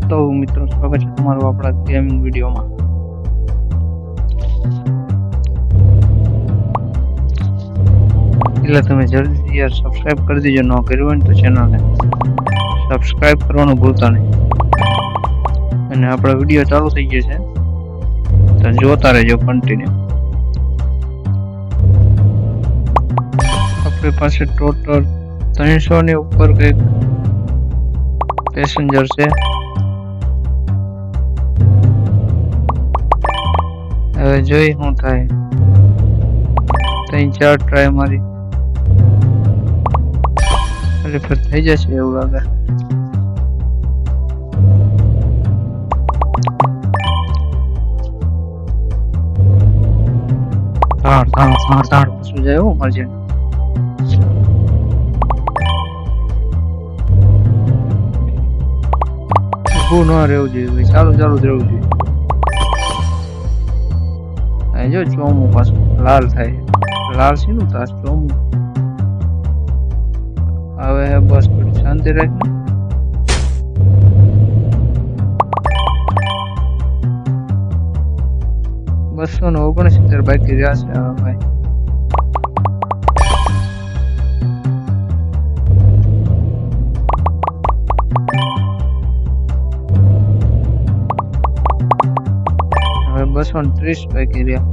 તો મિત્રો સ્વાગત છે તમારું આપણા ગેમિંગ વિડીયોમાં। એટલે તમે જલ્દી યાર સબસ્ક્રાઇબ કરી દેજો, ન કર્યું હોય ને તો ચેનલને સબસ્ક્રાઇબ કરવાનું ભૂલતા નહીં। અને આપણા વિડીયો ચાલુ થઈ ગયો છે તો જોતા રહેજો કન્ટિન્યુ। આપણી પાસે ટોટલ 300 ની ઉપર કંઈક પેસેન્જર છે। હવે જોઈ શું થાય। 3-4 ટ્રાય મારી એટલે ફેર થઈ જશે એવું લાગે। ધાડ પૂછું જાય એવું મરજે। ઊભું ન રહેવું જોઈએ ભાઈ, ચાલુ જ રહેવું જોઈએ। જો ચોમું પાછું લાલ થાય, લાલ છે નું તાસ ચોમું હવે બસ થોડી શાંતિ રાખ। બસો ને 69 બાકી રહ્યા છે હવે ભાઈ। હવે 230 બાકી રહ્યા।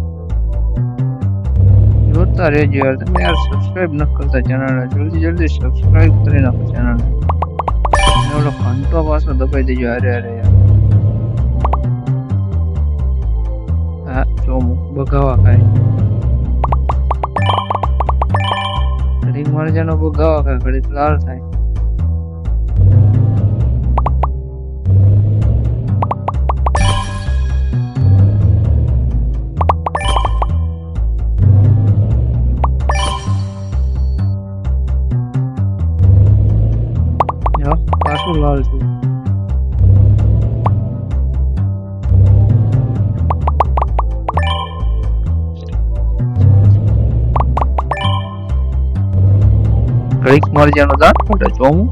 જોતા રહેજો યાર, તમે યાર સબસ્ક્રાઇબ ન કરતા ચેનલને, જલ્દી સબસ્ક્રાઇબ કરી નાખો ચેનલને। ઓલો ઘંટો પાછો દબાઈ દેજો અરે યાર। હા ચોમું બગાવા ખાય, ઘડીક મારી જાનો બગાવા ખાય, ઘડીક લાલ થાય। પાછું લાલ છે। ઘડીક મારી જાનો દાંત મોટે ચોમું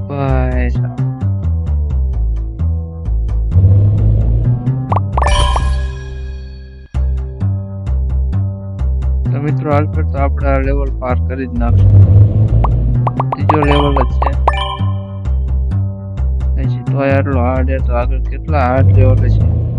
ભાઈ સાહેબ। તો મિત્રો હાલ પર તો આપણે આ લેવલ પાર કરી જ નાખશું, ત્રીજો લેવલ જ છે। તો આટલો હાર્ડ તો આગળ કેટલા હાર્ડ લેવલ છે।